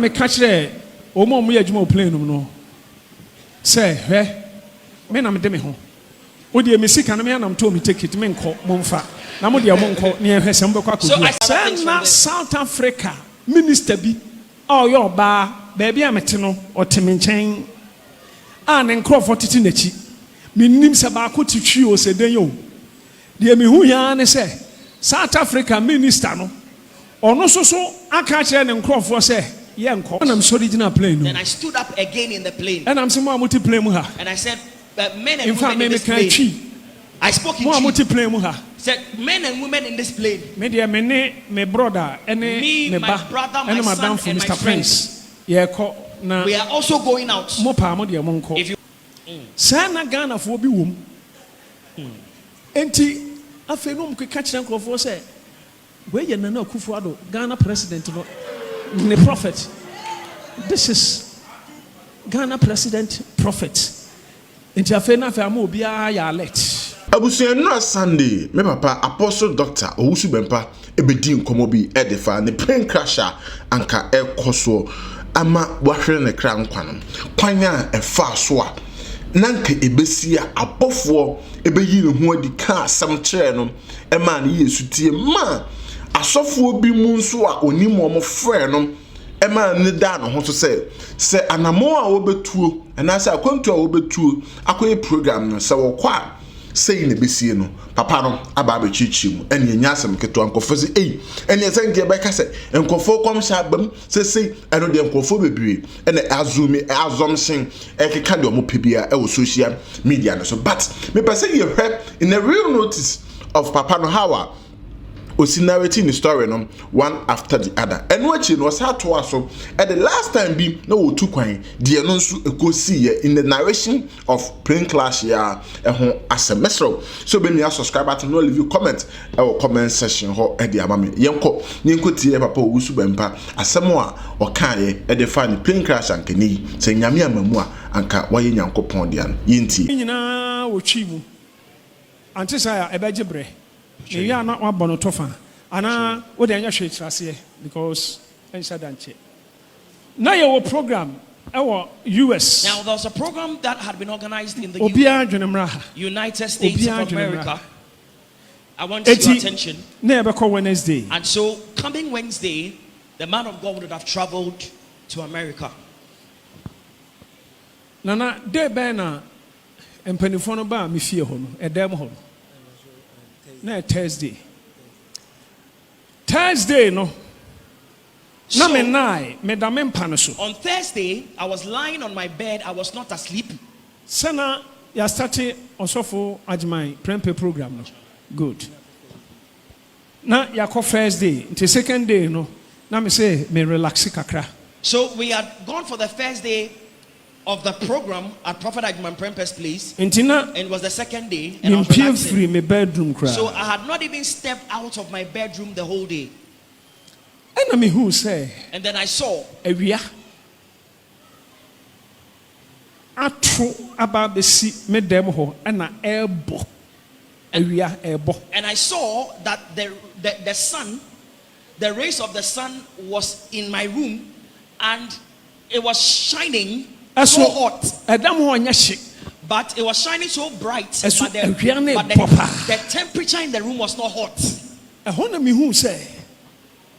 me catch there, o mo mu adwuma o plane no. Say, me na me de me ho. O de me sika na me anam to me ticket me nko mo mfa. Na mo de mo nko ne ehwe se mbekwa ko. So na South Africa minister bi o yo ba baabi amete no o teme nchen. A ne nkrofo titi nachi. Me nim se ba ko titwi o se den yo. De me hu ya ne se South Africa minister no. Ono so aka kire ne nkrofo se and I'm sorry, plane. Then I stood up again in the plane. And I'm saying, and I said, men and women in this plane. I spoke in Chi. Said, men and women in this plane. Me brother, me, my brother, my son, and my friends. We are also going out. If you Sana Ghana for be womb. Enti, I feel no catch them for say, where you know Kufuado, Ghana president. The prophet. This is Ghana president prophet. Inti afena fa mo bia ya alert. Abusuanu Sunday, me papa Apostle Dr. Owusu bempah ebedi nkomo bi edefa ne plane crasher anka ekoso ama wahwere ne kra nkwanom. Kwanya efa so a nanka ebesi a abofo ebeyi ne ho adi ka asam kire no ema ne Yesu tie ma asofo bi mu nso a onimo mo frɛ no ema ne da no ho so sɛ anamo a wobetuo anasa akwantu a wobetuo akoye program no sɛ wokwa sei ne besie no papa no aba abechichi mu ene nya asem keto ankofo se ene esenke be ka sɛ enkofo kom sha bam sei eno de enkofo bebre ene azumi azomsen ekeka de omo pebia e wo social media no so but me pese ye hwɛ in a real notice of papa no how Osi narrating the story no one after the other. And watching was how to also at the last time be no two kwan the no see in the narration of plane clash ya as a mesro. So be me subscribe to no leave you comment or comment section ho e dia mame yenko tie papa Owusu bempah asemo a o kan ye e de fa ni plane crash anka ni se nyame amamu a anka waye nyankopon dia no yinti nyina wo twi mu antisa e beje bre. You are not one bonotofa. And what they are showing because now your program, our US. Now there was a program that had been organized in the United States of America. I want your attention. Wednesday. And so coming Wednesday, the man of God would have traveled to America. Nana de bena and pennyphone bar me fear home a damn home. No, Thursday no. So, on Thursday, I was lying on my bed. I was not asleep. Sana, you started also for my prempe program. No? Good. Now, you call first day. The second day, no. Now, me say, me relax kakra. So, we had gone for the first day of the program at Prophet Ajman Prempeh's place. And it was the second day. And I was free my bedroom cry. So I had not even stepped out of my bedroom the whole day. And I mean who say? And then I saw a true about the sea me demo and an elbow. And I saw that the sun, the rays of the sun was in my room and it was shining so hot. But it was shining so bright. But the temperature in the room was not hot.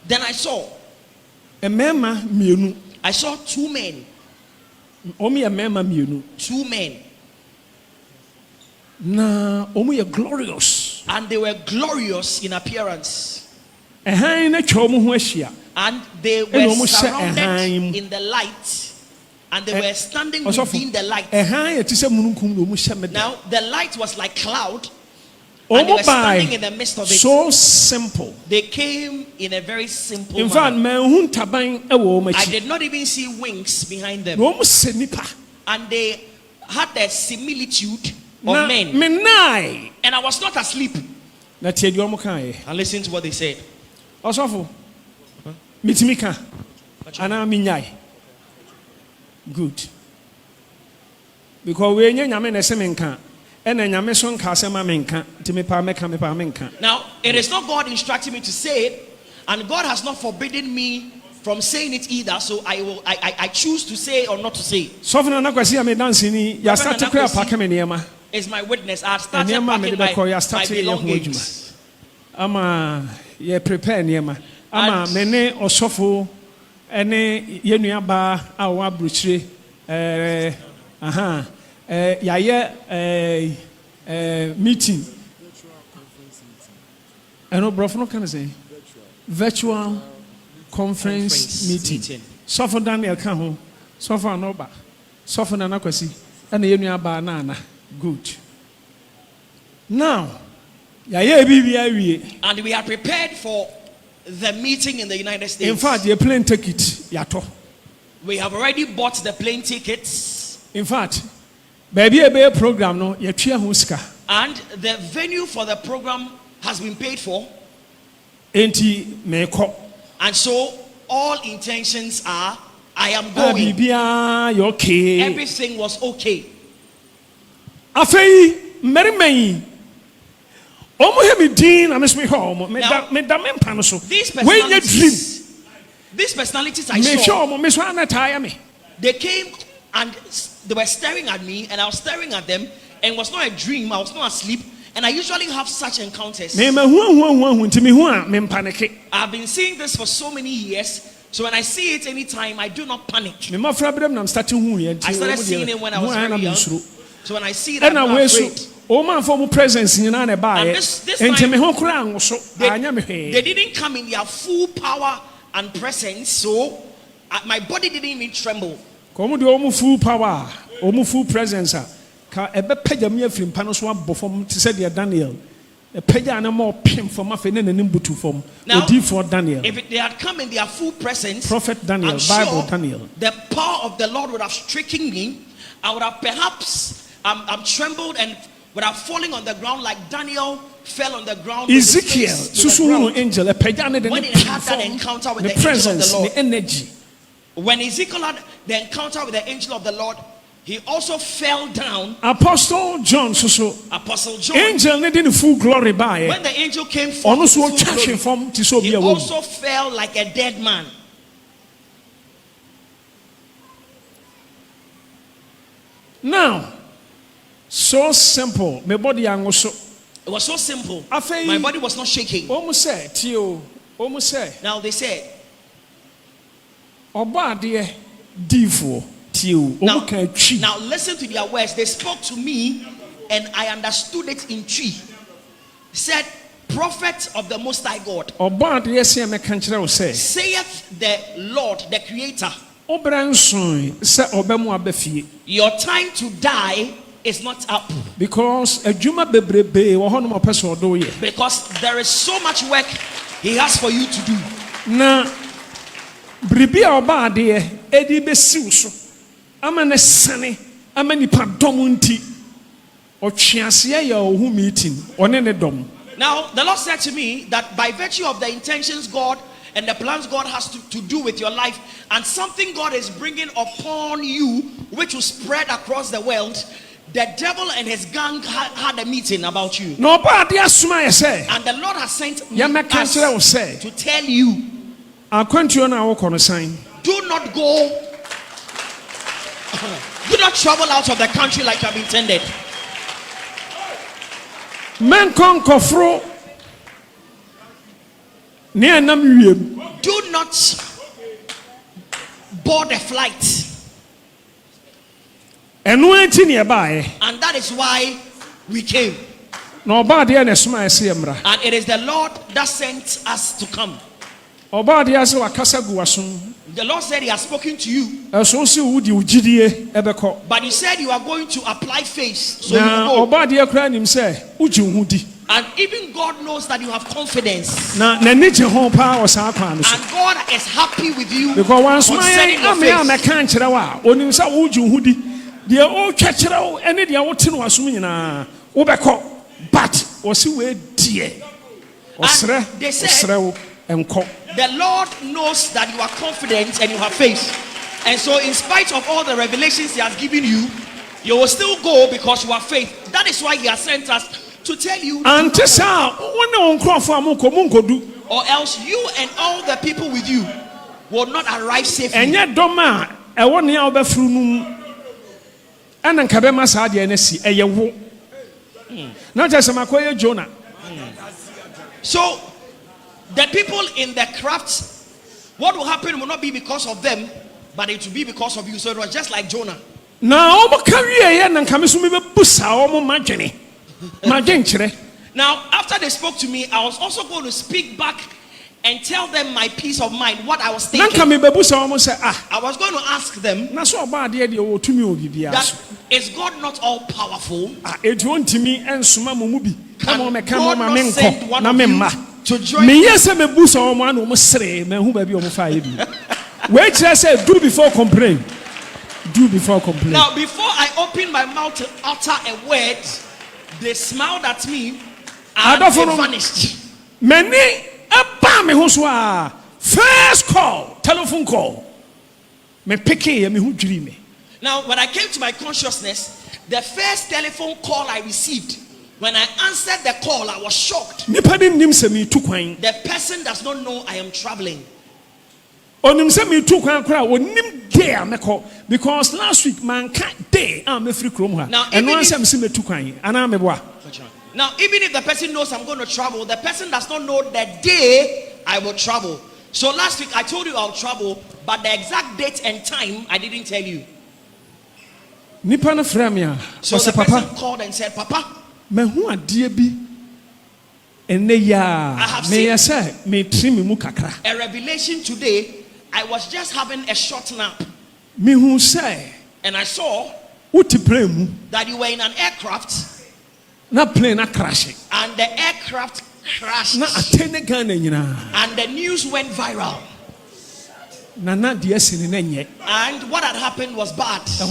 Then I saw I saw two men. Two men. Glorious. And they were glorious in appearance. And they were surrounded in the light. And they were standing within the light. Now the light was like cloud. And they were standing in the midst of it. So simple. They came in a very simple manner. I did not even see wings behind them. And they had the similitude of men. And I was not asleep. And listen to what they said. Good. Because we are now, it is not God instructing me to say it, and God has not forbidden me from saying it either, so I choose to say or not to say. So for na kwasi am dancing ni ya start to clear pack me niema. Is my witness. I started packing my belongings. Ama ye prepare niema. Ama mene osofo ene ye nuaba a wa bruchire meeting. And brofo no can say virtual conference meeting. So for Daniel kan ho, so for Anoba, so for Nana Kwasi, and ye nuaba nana. Good. Now, and we are prepared for the meeting in the United States. In fact, the plane ticket, yato. We have already bought the plane tickets. In fact, baby, a program no, and the venue for the program has been paid for. And so all intentions are, I am going. Okay. Everything was okay. Afei mmeremai omo he me din na mesme ho me da mempa no so when you dream these personalities I saw me so anataya me they came and they were staring at me and I was staring at them and it was not a dream, I was not asleep, and I usually have such encounters. I've been seeing this for so many years, so when I see it anytime I do not panic. I started seeing it when I was very young. So when I see that, I'm not afraid. And this time, they didn't come in their full power and presence, so my body didn't even tremble. Full power, full presence. Now, if they had come in their full presence, Prophet Daniel, I'm Bible sure Daniel, the power of the Lord would have stricken me. I would have perhaps trembled and would have fallen on the ground like Daniel fell on the ground. Ezekiel, angel, when he had that encounter with the presence, angel of the Lord, the energy. When Ezekiel had the encounter with the angel of the Lord, he also fell down. Apostle John, angel needed full glory by. When the angel came forth, he also fell like a dead man. Now, so simple. My body also. It was so simple. My body was not shaking. Almost said, Tio. Almost said. Now they said, Oba dear, Divo, Tio. Now listen to their words. They spoke to me, and I understood it in tree. Said, prophet of the Most High God. Oba dear, say me can't say. Saith the Lord, the Creator. Your time to die is not up. Because there is so much work He has for you to do. Now, Bribia Obade, Eddie Bessus, Amane Sane, Amani Padomunti, or Chiasia, who meeting, or any dom. Now, the Lord said to me that by virtue of the intentions God and the plans God has to do with your life, and something God is bringing upon you, which will spread across the world, the devil and his gang had a meeting about you. And the Lord has sent me us to tell you, do not go, do not travel out of the country like you have intended. Do not board a flight. And that is why we came. And it is the Lord that sent us to come. The Lord said He has spoken to you. But He said you are going to apply faith. So you go. And even God knows that you have confidence. And God is happy with you concerning your the Lord knows that you are confident and you have faith. And so in spite of all the revelations He has given you, you will still go because you have faith. That is why He has sent us to tell you, or else you and all the people with you will not arrive safely. Enye doma ewo ne a obefuru num ana nka be ma saa de na si eye wo. Na just makoye Jonah. So the people in the craft, what will happen will not be because of them, but it will be because of you. So it was just like Jonah. Now after they spoke to me, I was also going to speak back and tell them my peace of mind, what I was thinking. I was going to ask them that is God not all powerful? Can God not send one of you to join me? Wait, I said, do before complain. Do before complain. Now, before I opened my mouth to utter a word, they smiled at me and they vanished. Many first call, telephone call. Me picky me who dream me. Now, when I came to my consciousness, the first telephone call I received, when I answered the call, I was shocked. The person does not know I am traveling. Because last week man can't day I'm free chrome. Now, even if the person knows I'm going to travel, the person does not know the day I will travel. So last week I told you I'll travel, but the exact date and time I didn't tell you. So the person called and said, Papa, I have seen a revelation today. I was just having a short nap. And I saw that you were in an aircraft. And the aircraft crashed. And the news went viral. And what had happened was bad. So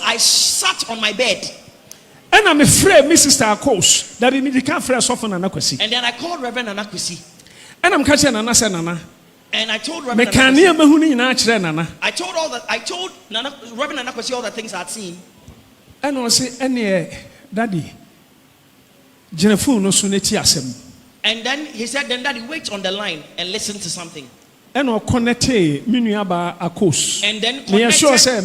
I sat on my bed. And I'm afraid Mrs. Starkos that we can't free us off on Anakwasi. And then I called Reverend Anakwasi. And I'm catching Nana. And I told Reverend Anakwasi. I told Reverend Anakwasi all the things I had seen. And I say, Daddy, Jennifer no suneti asem. And then he said, then Daddy, wait on the line and listen to something. And I connected Minuaba Akos. And then connected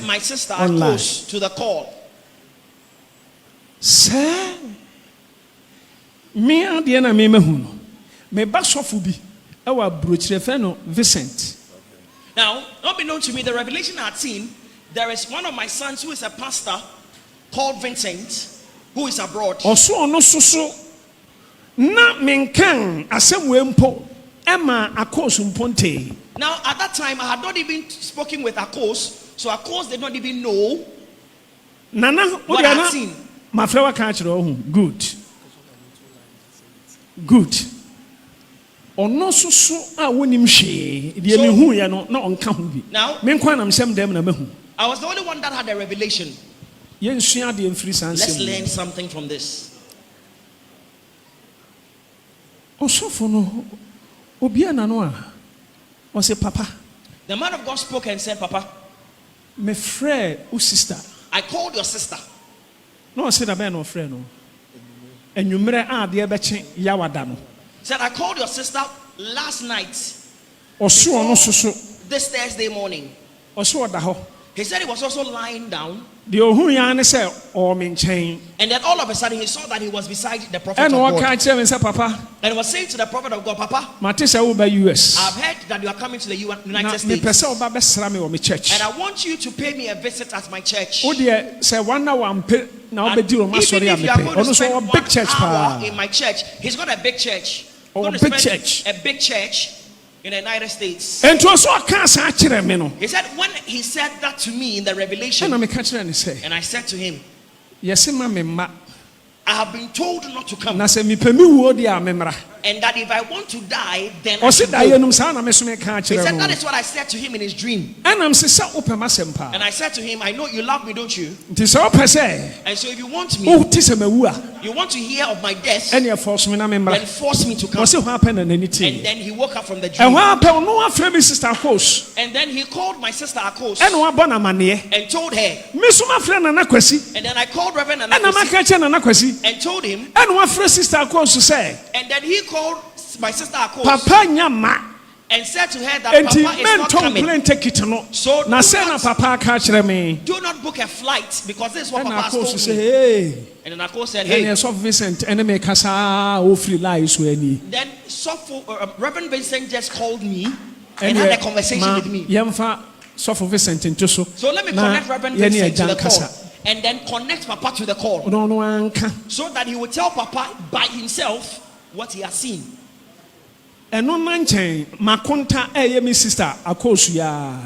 my sister Akos to the call. Sir, me and the enemy mehuno. Me basofubi. Our brother Vincent. Now, not be known to me, the revelation I had seen, there is one of my sons who is a pastor called Vincent, who is abroad. Also, no so. Na menkan asemwempo ema Akos mponte. Now at that time I had not even spoken with Akos, so Akos did not even know Nana what I had seen. My flower catcher good. Good. Ono so a wonim hwe de me hu ye no na onka hu bi. Now me nkwa nam sem dem na mehu. I was the only one that had a revelation. Let's learn something from this. Osofo no obia na no a o say papa. The man of God spoke and said, Papa, me friend o sister. I called your sister. No say that be no friend no. Enwumere a de be che yawada no. Said I called your sister last night. Oso no so This Thursday morning. Oso da ho. He said he was also lying down. And then all of a sudden he saw that he was beside the prophet of God. And was saying to the prophet of God, Papa, I've heard that you are coming to the United States. And I want you to pay me a visit at my church. And even if you are going to spend 1 hour in my church, he's got a big church. A big church in the United States. And he said, when he said that to me in the revelation, and I said to him, I have been told not to come. And that if I want to die, then I should go. He said that is what I said to him in his dream. And I said to him, I know you love me, don't you? And so if you want me, you want to hear of my death, then force me to come. And then he woke up from the dream. And then he called my sister Akos and told her. And then I called Reverend Anakwasi and told him. And then he called my sister Akos Papa nyama. and said to her that Papa is not coming. So do not book a flight because this is what Papa told me. Hey. And then Akos said, hey. Then Reverend Vincent just called me and had a conversation with me. So let me connect Reverend Vincent to the call and then connect Papa to the call so that he will tell Papa by himself what he has seen. And no man chain, Makonta, my sister, Akosu ya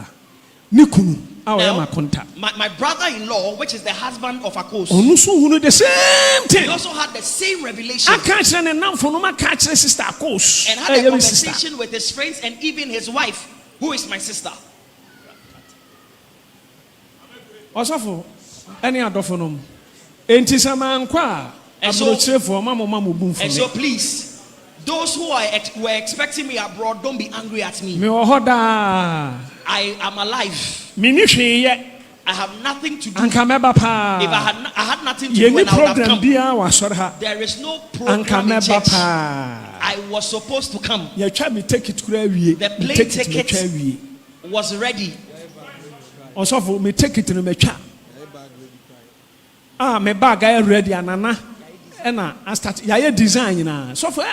Nikunu, our Makonta. My brother-in-law, which is the husband of Akos, the same thing. He also had the same revelation. I catch and now for no man catch sister Akos. And had a conversation with his friends and even his wife, who is my sister. Also, any other for them. And so please. Those who were expecting me abroad, don't be angry at me. I am alive. I have nothing to do. If I had nothing to do when I would have come. There is no program in church. I was supposed to come. The plane ticket was ready. Also, me take it to me chat. My bag I ready anana. And I start design now. So for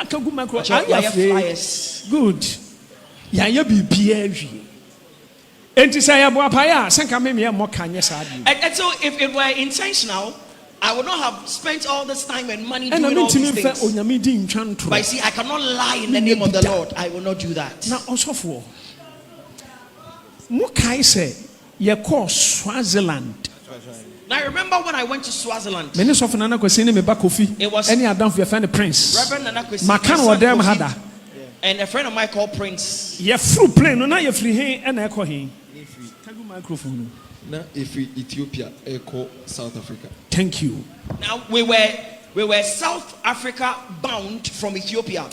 good. Yaya be PAV. And to say about Paya, Sanka maybe more can yes. And so if it were intentional, I would not have spent all this time and money doing all these things. But I see, I cannot lie in the name of the Lord. I will not do that. Now also for Mukai say you call Swaziland. Now I remember when I went to Swaziland. Many of Nana Kwesi me back Kofi. It was any Adam for friend Prince. Reverend Nana Kwesi. Makan wa dem hada. And a friend of mine called Prince. You fruit plane, no na you free hin and I call him. Kagu microphone. Na if Ethiopia, echo South Africa. Thank you. Now we were South Africa bound from Ethiopia.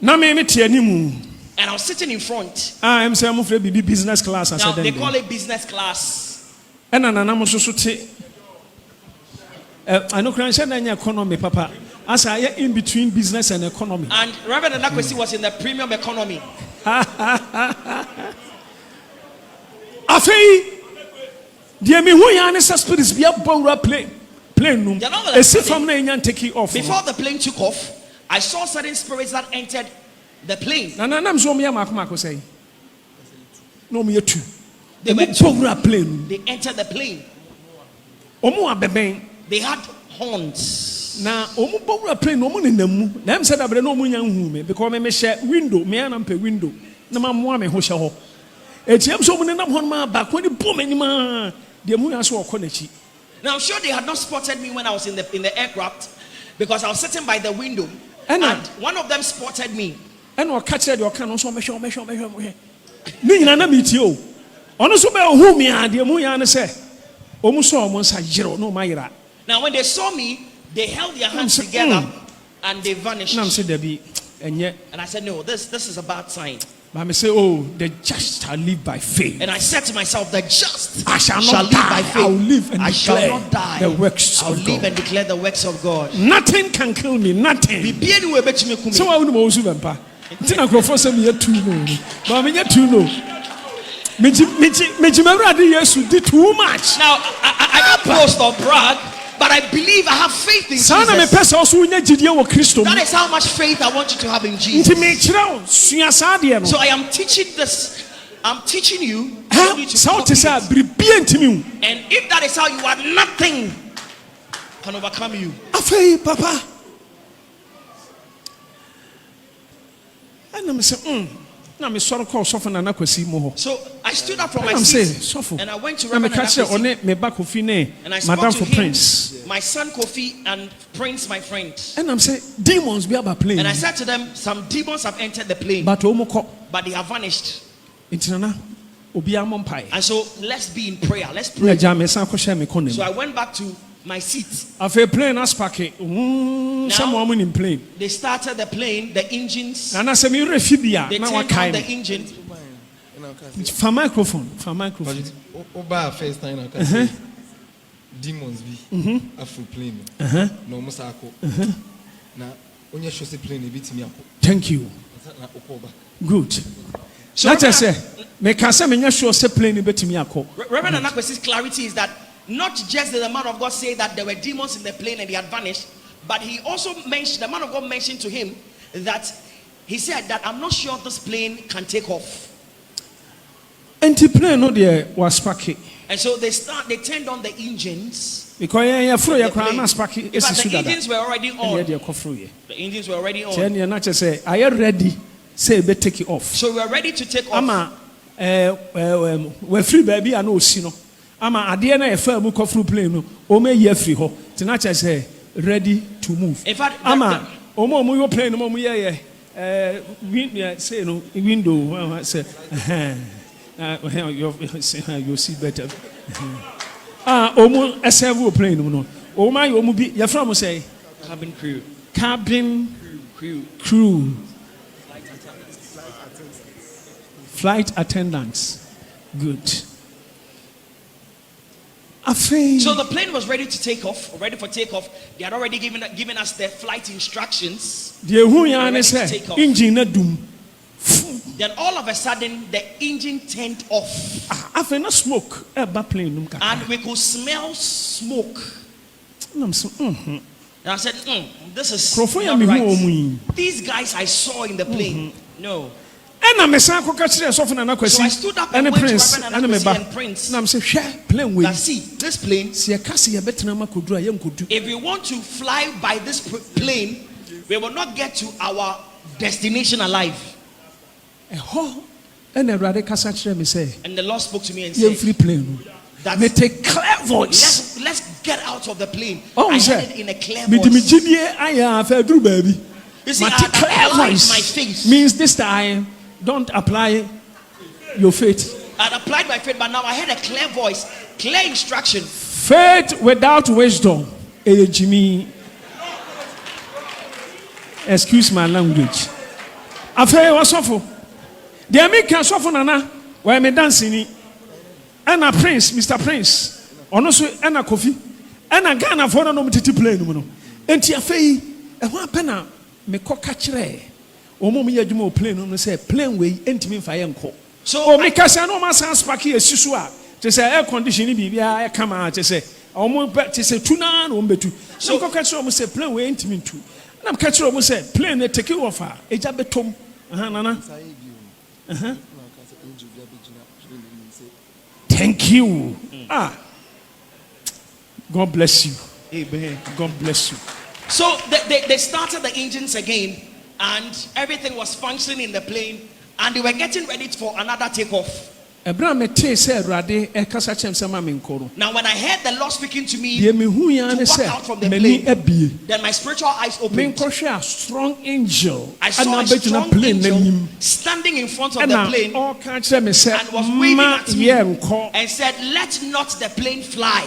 Na me tianimu. And I was sitting in front. I am saying I'm afraid be business class. Now they call it business class. And I know Christian economy, Papa. As I in between business and economy. And Reverend Anakwesi was in the premium economy. Afei, dear me who ya spirits be a bower plane room. Before the plane took off, I saw certain spirits that entered the plane. Say. No me too. They entered the plane. They had horns. Now, plane no money them said I no young because me share window, me and window. No mamma me hosha ho. ATM so many one back when you boom any man. The moon as well. Now I'm sure they had not spotted me when I was in the aircraft because I was sitting by the window and one of them spotted me. And what catch your can also measure. Nina meet you. Honestly, who me and the moon say, almost almost a zero, no Myra. Now, when they saw me, they held their hands together and they vanished. And I said, no, this is a bad sign. But I say, oh, the just shall live by faith. And I said to myself, the just shall live by faith. I'll live and I shall not die. The works I'll live and declare the works of God. Nothing can kill me, nothing. So I wouldn't owusu bempah. It's not going to force me to know. But I'm yet to know. Me did too much. Now, I don't boast or brag, but I believe I have faith in Jesus. That is how much faith I want you to have in Jesus. So I am teaching this. I'm teaching you. And if that is how you are, nothing can overcome you. Papa. And I'm saying, so I stood up from my seat and I went to Reverend Anakwesi and I spoke to him, my son Kofi and Prince, my friend. And I'm saying, demons be about plane. And I said to them, some demons have entered the plane, but they have vanished. And so let's be in prayer. Let's pray. So I went back to my seat. Now, they started the plane, the engines. They turned on the engine. For microphone. First time demons be a full plane. No musako. Na Thank you. Good. So that's I say. Me can say me sure say plane betimi akọ. Reverend Anakwesi's clarity is that not just did the man of God say that there were demons in the plane and they had vanished, but he also mentioned, the man of God mentioned to him that he said that I'm not sure this plane can take off. And the plane no there was sparky. And so they turned on the engines. Because the engines were already on. The engines were already on. Then you not just say, are you ready? Say be take it off. So we are ready to take off. We free baby and no sino. Ama ade na e fa mu kofru plane no. O me ye free ho. Ti na say ready to move. In fact, ama o mo yo plane mo ye say no window say you see better. Omo esevu plane no. O ma yo mu bi ye fra mo say cabin crew. Flight attendants. Good. So the plane was ready to take off, ready for takeoff. They had already given us the flight instructions. Engine Then all of a sudden the engine turned off. And we could smell smoke. And I said, this is not right. These guys I saw in the plane. No. So I stood up and went to Reverend Anakwesi and Prince. That see, this plane, if we want to fly by this plane, we will not get to our destination alive. And the Lord spoke to me and said, take clear voice. Let's get out of the plane. I said it in a clear voice. You see, clear voice my face. Means this time, don't apply your faith. I applied my faith, but now I had a clear voice, clear instruction. Faith without wisdom. Excuse my language. After was awful. The American suffer nana where me dancing. And a prince, Mr. Prince. Also, and a coffee. And a Ghana for no titi plane. And tia fei, a one penna me cockatchre. Omo mi yajumo plane no say plane way entimi fa yenko. So me kasa no ma sans paki esusu a. Te say air conditioning bibia e kama te say omo te say tuna no mbetu. So cockatchre omo say plane way entimi tu. Na me catchre omo say plane e take off a eja betom. Nana. Thank you. God bless you. Amen. God bless you. So they started the engines again, and everything was functioning in the plane, and they were getting ready for another takeoff. Now when I heard the Lord speaking to me to walk out from the plane, then my spiritual eyes opened. I saw a strong angel standing in front of the plane and was waving at me and said, let not the plane fly.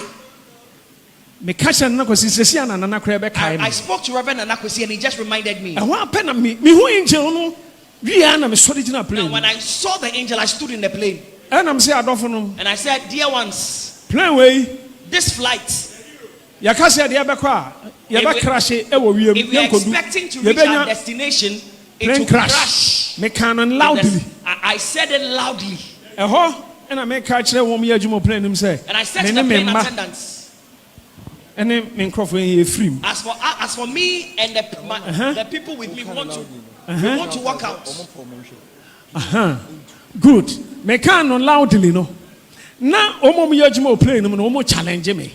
I spoke to Reverend Anakwesi and he just reminded me. Now when I saw the angel, I stood in the plane. And I said, dear ones, this flight, if we are expecting to reach our destination, it will crash. I said it loudly. And I said to the plane attendants, as for me and the people with me, we want to walk out. Good. Mekano loudly no. Na omo yajimo plane no omo challenge me.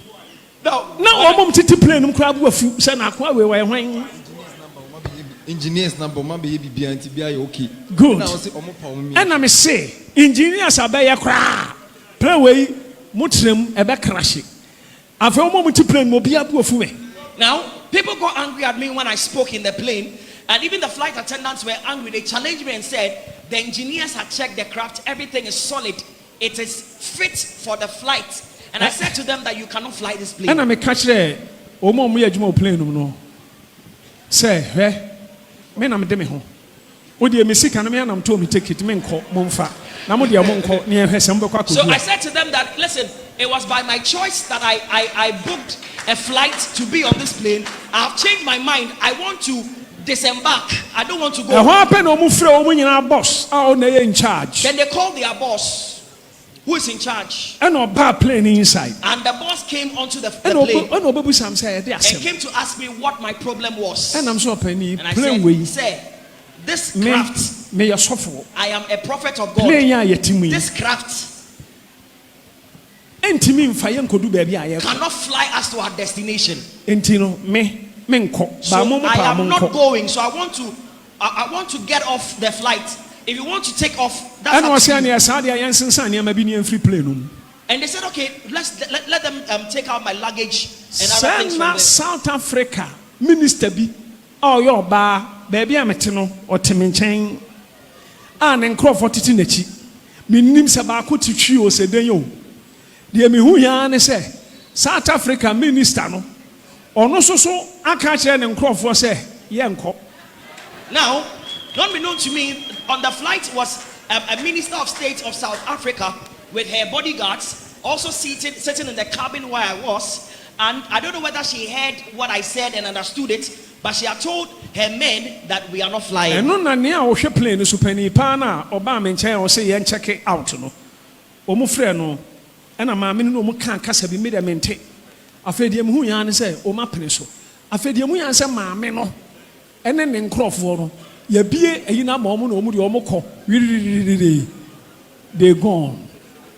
Na omo titi plane no kra bu afu se na akwa we hwan. Engineers number ma be bibia anti bia okay. Good. And I say engineers abaya kra. Plane we mutrem ebe crash. Afa omo titi plane mo bia bu afu me. Now, people got angry at me when I spoke in the plane, and even the flight attendants were angry. They challenged me and said, the engineers had checked the craft, everything is solid, it is fit for the flight. And I said to them that you cannot fly this plane. And I catch there, Omo Muyajmo plane no. Say, men am demi ho. Odi emisi kan me anam to me take it men ko momfa. Na mo dia monko ne ehwese mbekwa ko. So I said to them that, listen, it was by my choice that I booked a flight to be on this plane. I have changed my mind. I want to disembark. I don't want to go. Boss in charge. Then they called their boss, who is in charge. And plane inside. And the boss came onto the plane and came to ask me what my problem was. And I said, sir, this craft, I am a prophet of God. This craft cannot fly us to our destination. So I am not going. So I want to get off the flight. If you want to take off, that's up to you. And they said, okay, let them take out my luggage and other things from there. South Africa minister bi your bar baby ametino or timinchen and encroft it in the chi minim sabako titwi o seden yo de mi hu ya ne say South Africa minister no ono so aka kire ne encroft say ye enko. Now, don't be known to me, on the flight was a minister of state of South Africa with her bodyguards, also sitting in the cabin where I was. And I don't know whether she heard what I said and understood it, but she had told her men that we are not flying. And no na o hwe plane so pani pa na oba me nchen o say yen check out no. O mu frɛ no e na ma me no mu kan kasa bi me de mente. Afedie mu hu yan ne say o ma pene so. Afedie mu yan say ma me no ene ne nkrofo no ye bie eyina ma omu no omu de omu kɔ. They gone.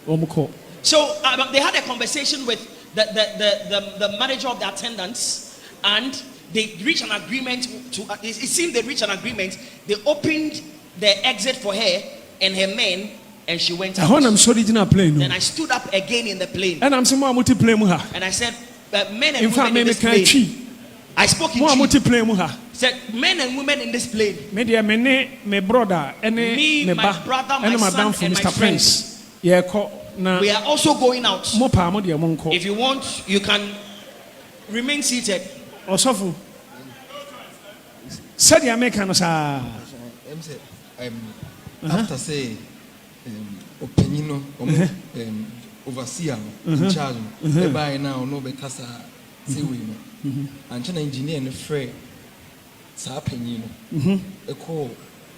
Omu kɔ. So they had a conversation with the manager of the attendants, and they reached an agreement it seemed they reached an agreement. They opened the exit for her and her men, and she went out. Then I stood up again in the plane. And I'm saying, and I said, men and women in this plane. I spoke in Chi. Said, men and women in this plane. My brother, me, my brother, my son, and my friends. We are also going out. If you want, you can remain seated. Osofu. Said you make after say opinion overseer in charge. By now no because say we no. And China engineer and friend sa opinion. A call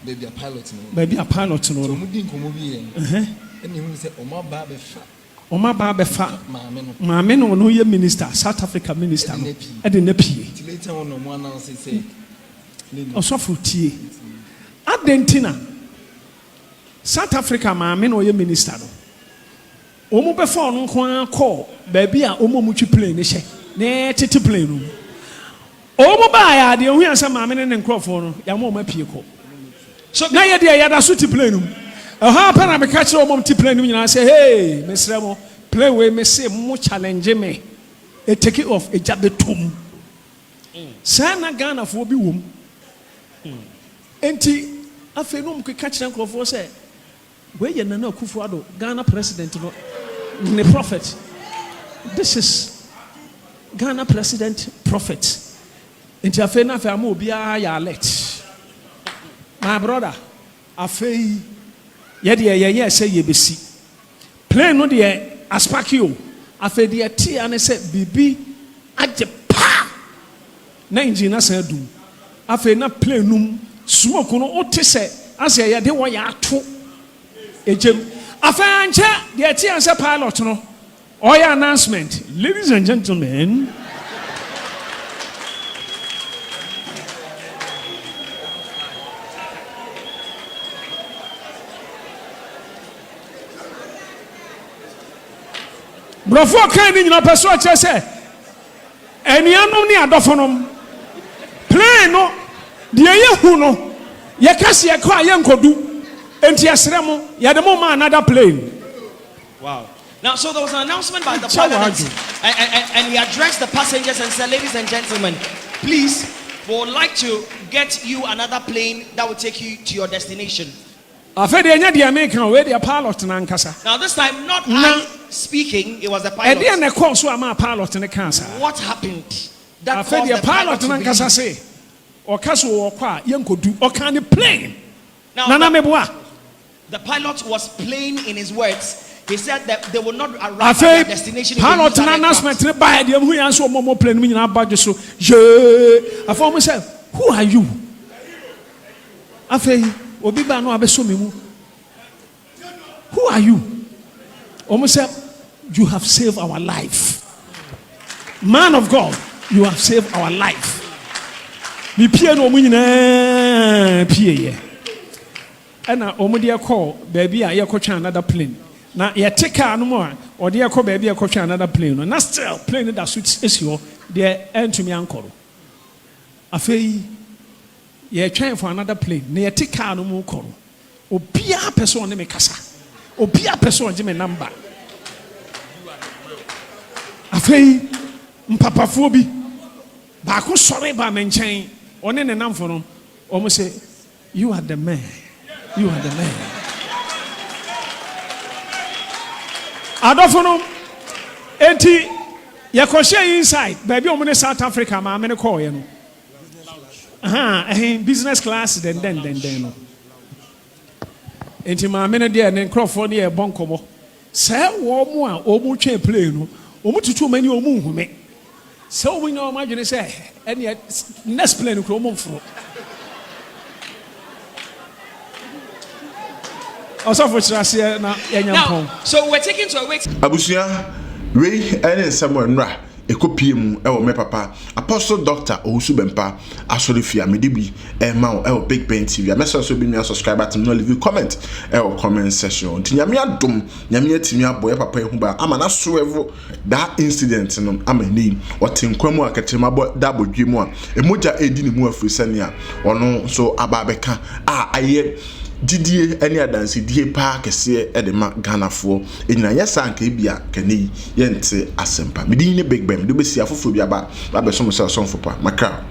baby a pilot no. Baby a pilot no. So mudi nkomo bi and he said Oma ba befa maame no no ye minister, South Africa minister no e de na pie later on no one now say Osofu tie adentina South Africa maame no ye minister no omo befa no nko call baby a omo mu twi plane hye na tete plane no omo ba ya de hu ansa maame ne nkrofo no ya mo ma pie ko so na ye de ya da so ti plane no para me catch your mom to plane and I say, hey, Miss Remo, play with me, say, more challenge me. A take it off a jab the tomb. Sana Ghana for be womb. Enti, I feel no could catch them for say, where you know Kufuado, Ghana president, the prophet. This is Ghana president prophet. Enti, I feel nothing, I'm be a let. My brother, I feel. Ye say ye besi. Plane no de aspakio. Afe de ti ane say bibi aje pa. Na engine say dum. Afe na plane num smoke no ote say ase ye de wo ya ato. Ejem. Afe anche de ti ane pilot no. Oya announcement. Ladies and gentlemen, Brofo kan ni nyina peso a che se enianom ni adofonom plane no de ye hu no ye kase ye kwa ye nkodu enti esre mo ye de mo ma another plane. Wow. Now so there was an announcement by the pilot and he addressed the passengers and said, ladies and gentlemen, please, we would like to get you another plane that will take you to your destination. Now this time, not I speaking, it was the pilot. What happened? That caused the pilot to be. Now, the pilot was plain in his words. He said that they will not arrive at their destination. Pilot announcement by the who answer more plane. Who are you? afei obi ba no abeso me mu. Who are you? Almost said, you have saved our life. Man of God, you have saved our life. Me pie no mu nyina pie ye. Ana omude call baby a yakotwa another plane. Na ye take car no more or de call baby yakotwa another plane. Na still plane that suits esio de entumi ankoro. Afei ye trying for another plane. Na ye take car no more koro. Obia person ne me kasa. Obia person je me number. Afei mpapafuo bi ba ko sore ba me nchen one ne namfo no omo say you are the man, you are the man. Adofo no enti ye ko share inside baby omo ne South Africa ma me ne call ye no business class then no enti ma me ne de ne crofo ne e bonkomo say wo mo a omo twa play no omo tutu mani omo nhume so we know imagine say any next plane ko omo mfro also for trase na yanyampon. So we're taking to a wait abusia we ene nsamo nra ekopie mu e wo me papa Apostle Dr. Owusu Bempah asorifia medibi e ma wo BIGBEN TV amesa so bi me subscribe button no leave comment e wo comment section tinyame adom nyame atimi aboye papa ehu ba ama na so evo that incident no amani otenkwamu aketema da bodwemu a emoja edi ne mu afrisane a ono so ababeka aye didie any adansi die pa kese e de ma Ghanafo enyina yesa nka bia kani yente asempa medin ne BIGBEN do besi afoforo bia ba beso mo se sonfo pa maka